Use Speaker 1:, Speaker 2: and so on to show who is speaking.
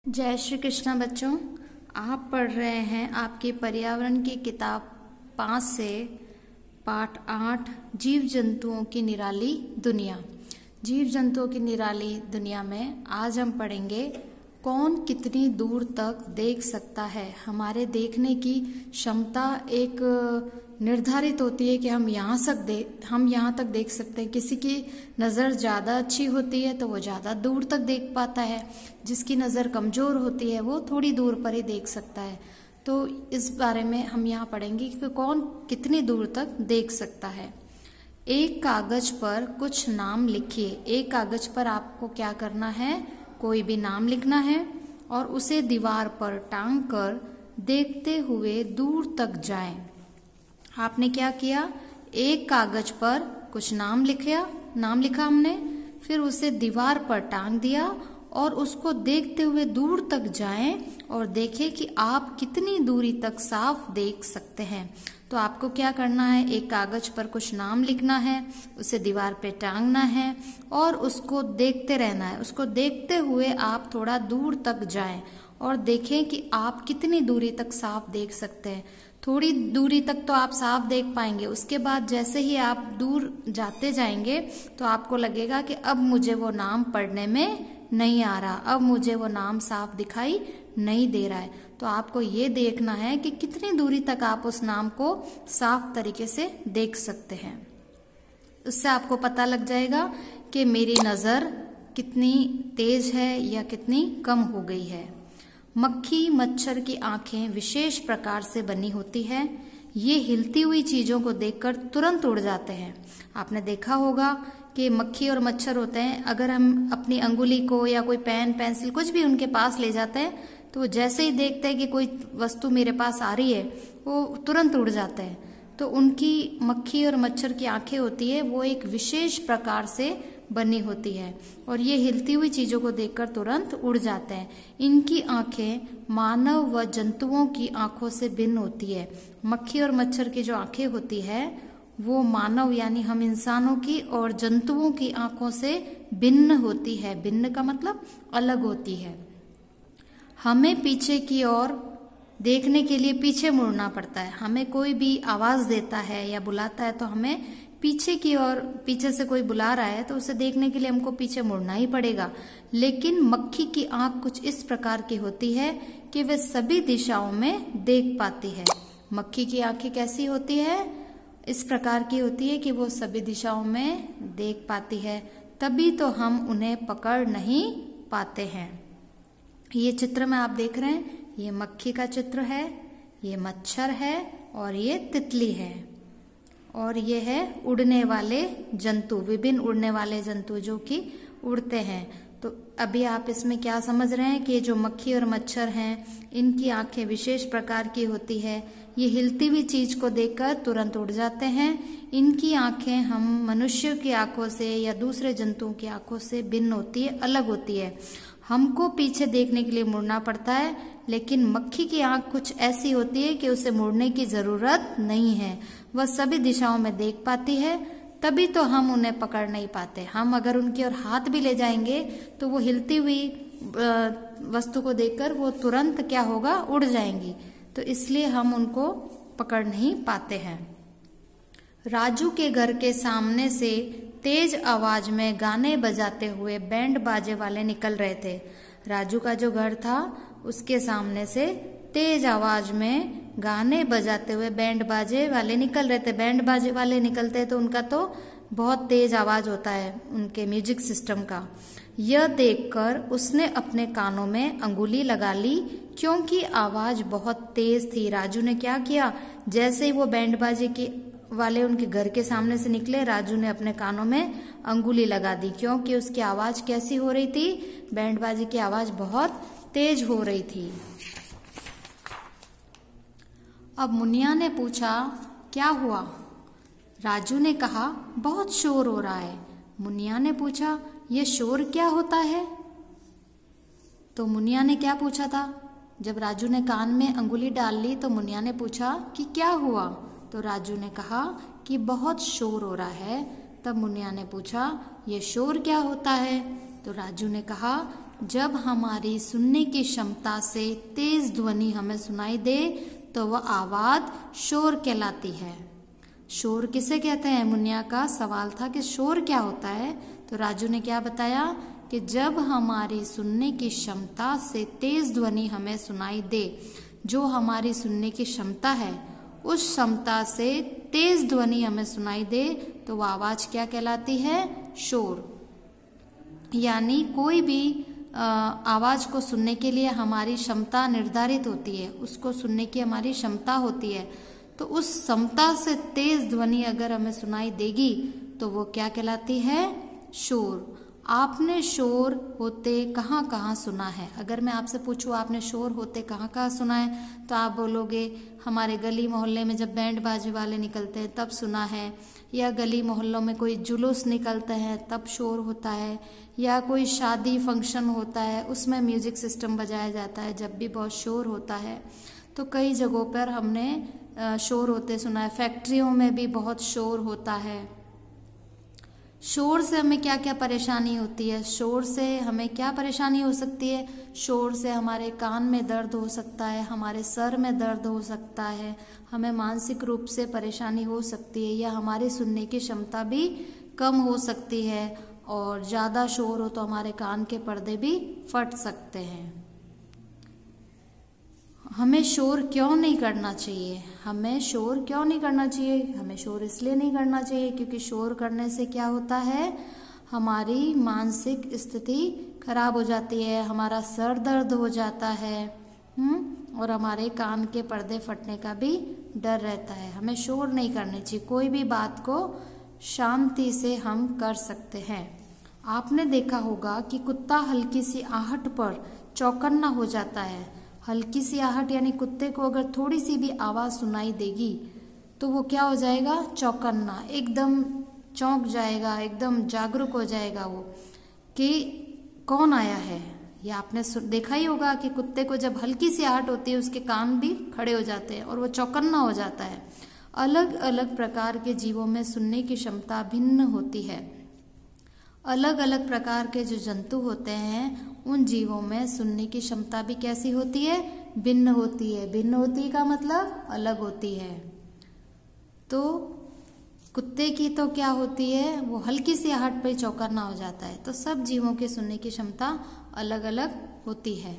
Speaker 1: जय श्री कृष्णा बच्चों, आप पढ़ रहे हैं आपकी पर्यावरण की किताब 5 से पाठ 8 जीव जंतुओं की निराली दुनिया। जीव जंतुओं की निराली दुनिया में आज हम पढ़ेंगे कौन कितनी दूर तक देख सकता है। हमारे देखने की क्षमता एक निर्धारित होती है कि हम यहाँ तक देख सकते हैं। किसी की नज़र ज़्यादा अच्छी होती है तो वो ज़्यादा दूर तक देख पाता है, जिसकी नज़र कमज़ोर होती है वो थोड़ी दूर पर ही देख सकता है। तो इस बारे में हम यहाँ पढ़ेंगे कि कौन कितनी दूर तक देख सकता है। एक कागज पर कुछ नाम लिखिए। एक कागज पर आपको क्या करना है, कोई भी नाम लिखना है और उसे दीवार पर टांग कर देखते हुए दूर तक जाएं। आपने क्या किया, एक कागज पर कुछ नाम लिखा हमने, फिर उसे दीवार पर टांग दिया और उसको देखते हुए दूर तक जाएं और देखें कि आप कितनी दूरी तक साफ देख सकते हैं। तो आपको क्या करना है, एक कागज पर कुछ नाम लिखना है, उसे दीवार पे टांगना है और उसको देखते रहना है। उसको देखते हुए आप थोड़ा दूर तक जाएं और देखें कि आप कितनी दूरी तक साफ देख सकते हैं। थोड़ी दूरी तक तो आप साफ देख पाएंगे, उसके बाद जैसे ही आप दूर जाते जाएंगे तो आपको लगेगा कि अब मुझे वो नाम पढ़ने में नहीं आ रहा, अब मुझे वो नाम साफ दिखाई नहीं दे रहा है। तो आपको ये देखना है कि कितनी दूरी तक आप उस नाम को साफ तरीके से देख सकते हैं। उससे आपको पता लग जाएगा कि मेरी नज़र कितनी तेज है या कितनी कम हो गई है। मक्खी मच्छर की आंखें विशेष प्रकार से बनी होती है। ये हिलती हुई चीजों को देखकर तुरंत उड़ जाते हैं। आपने देखा होगा कि मक्खी और मच्छर होते हैं, अगर हम अपनी अंगुली को या कोई पेन पेंसिल कुछ भी उनके पास ले जाते हैं तो वो जैसे ही देखते हैं कि कोई वस्तु मेरे पास आ रही है वो तुरंत उड़ जाते हैं। तो उनकी मक्खी और मच्छर की आंखें होती है वो एक विशेष प्रकार से बनी होती है और ये हिलती हुई चीजों को देखकर तुरंत उड़ जाते हैं। इनकी आंखें मानव व जंतुओं की आंखों से भिन्न होती है। मक्खी और मच्छर की जो आंखें होती है वो मानव यानी हम इंसानों की और जंतुओं की आंखों से भिन्न होती है। भिन्न का मतलब अलग होती है। हमें पीछे की ओर देखने के लिए पीछे मुड़ना पड़ता है। हमें कोई भी आवाज देता है या बुलाता है तो हमें पीछे की ओर, पीछे से कोई बुला रहा है तो उसे देखने के लिए हमको पीछे मुड़ना ही पड़ेगा। लेकिन मक्खी की आंख कुछ इस प्रकार की होती है कि वे सभी दिशाओं में देख पाती है। मक्खी की आंखें कैसी होती है, इस प्रकार की होती है कि वो सभी दिशाओं में देख पाती है, तभी तो हम उन्हें पकड़ नहीं पाते हैं। ये चित्र में आप देख रहे हैं, ये मक्खी का चित्र है, ये मच्छर है और ये तितली है और ये है उड़ने वाले जंतु, विभिन्न उड़ने वाले जंतु जो कि उड़ते हैं। तो अभी आप इसमें क्या समझ रहे हैं कि जो मक्खी और मच्छर हैं इनकी आंखें विशेष प्रकार की होती है। ये हिलती हुई चीज को देखकर तुरंत उड़ जाते हैं। इनकी आंखें हम मनुष्य की आंखों से या दूसरे जंतुओं की आंखों से भिन्न होती है, अलग होती है। हमको पीछे देखने के लिए मुड़ना पड़ता है, लेकिन मक्खी की आंख कुछ ऐसी होती है कि उसे मुड़ने की जरूरत नहीं है। वह सभी दिशाओं में देख पाती है, तभी तो हम उन्हें पकड़ नहीं पाते। हम अगर उनकी ओर हाथ भी ले जाएंगे तो वो हिलती हुई वस्तु को देखकर वो तुरंत क्या होगा, उड़ जाएंगी। तो इसलिए हम उनको पकड़ नहीं पाते हैं। राजू के घर के सामने से तेज आवाज में गाने बजाते हुए बैंड बाजे वाले निकल रहे थे। राजू का जो घर था उसके सामने से तेज आवाज में गाने बजाते हुए बैंड बाजे वाले निकल रहे थे। बैंड बाजे वाले निकलते तो उनका तो बहुत तेज आवाज होता है, उनके म्यूजिक सिस्टम का। यह देखकर उसने अपने कानों में अंगुली लगा ली क्योंकि आवाज बहुत तेज थी। राजू ने क्या किया, जैसे ही वो बैंड बाजे के वाले उनके घर के सामने से निकले, राजू ने अपने कानों में अंगुली लगा दी क्योंकि उसकी आवाज कैसी हो रही थी, बैंड बाजे की आवाज बहुत तेज हो रही थी। अब मुनिया ने पूछा, क्या हुआ? राजू ने कहा, बहुत शोर हो रहा है। मुनिया ने पूछा, यह शोर क्या होता है? तो मुनिया ने क्या पूछा था, जब राजू ने कान में अंगुली डाल ली तो मुनिया ने पूछा कि क्या हुआ? तो राजू ने कहा कि बहुत शोर हो रहा है। तब मुनिया ने पूछा, यह शोर क्या होता है? तो राजू ने कहा, जब हमारी सुनने की क्षमता से तेज ध्वनि हमें सुनाई दे तो वह आवाज शोर कहलाती है। शोर किसे कहते हैं? मुन्निया का सवाल था कि शोर क्या होता है, तो राजू ने क्या बताया कि जब हमारी सुनने की क्षमता से तेज ध्वनि हमें सुनाई दे, जो हमारी सुनने की क्षमता है उस क्षमता से तेज ध्वनि हमें सुनाई दे तो वह आवाज क्या कहलाती है? शोर। यानी कोई भी आवाज को सुनने के लिए हमारी क्षमता निर्धारित होती है, उसको सुनने की हमारी क्षमता होती है, तो उस क्षमता से तेज ध्वनि अगर हमें सुनाई देगी तो वो क्या कहलाती है? शोर। आपने शोर होते कहाँ कहाँ सुना है? अगर मैं आपसे पूछूं आपने शोर होते कहाँ कहाँ सुना है, तो आप बोलोगे हमारे गली मोहल्ले में जब बैंड बाजे वाले निकलते हैं तब सुना है, या गली मोहल्लों में कोई जुलूस निकलते हैं तब शोर होता है, या कोई शादी फंक्शन होता है उसमें म्यूजिक सिस्टम बजाया जाता है जब भी बहुत शोर होता है। तो कई जगहों पर हमने शोर होते सुना है। फैक्ट्रियों में भी बहुत शोर होता है। शोर से हमें क्या क्या परेशानी होती है? शोर से हमें क्या परेशानी हो सकती है? शोर से हमारे कान में दर्द हो सकता है, हमारे सर में दर्द हो सकता है, हमें मानसिक रूप से परेशानी हो सकती है, या हमारी सुनने की क्षमता भी कम हो सकती है, और ज़्यादा शोर हो तो हमारे कान के पर्दे भी फट सकते हैं। हमें शोर क्यों नहीं करना चाहिए? हमें शोर क्यों नहीं करना चाहिए? हमें शोर इसलिए नहीं करना चाहिए क्योंकि शोर करने से क्या होता है? हमारी मानसिक स्थिति खराब हो जाती है, हमारा सर दर्द हो जाता है, और हमारे कान के पर्दे फटने का भी डर रहता है। हमें शोर नहीं करनी चाहिए। कोई भी बात को शांति से हम कर सकते हैं। आपने देखा होगा कि कुत्ता हल्की सी आहट पर चौकन्ना हो जाता है। हल्की सी आहट यानी कुत्ते को अगर थोड़ी सी भी आवाज सुनाई देगी तो वो क्या हो जाएगा? चौकन्ना, एकदम चौंक जाएगा, एकदम जागरूक हो जाएगा वो कि कौन आया है। या आपने देखा ही होगा कि कुत्ते को जब हल्की सी आहट होती है उसके कान भी खड़े हो जाते हैं और वो चौकन्ना हो जाता है। अलग अलग प्रकार के जीवों में सुनने की क्षमता भिन्न होती है। अलग अलग प्रकार के जो जंतु होते हैं उन जीवों में सुनने की क्षमता भी कैसी होती है? भिन्न होती है। भिन्न होती का मतलब अलग होती है। तो कुत्ते की तो क्या होती है? वो हल्की सी आहट पे चौकन्ना हो जाता है। तो सब जीवों की सुनने की क्षमता अलग अलग होती है।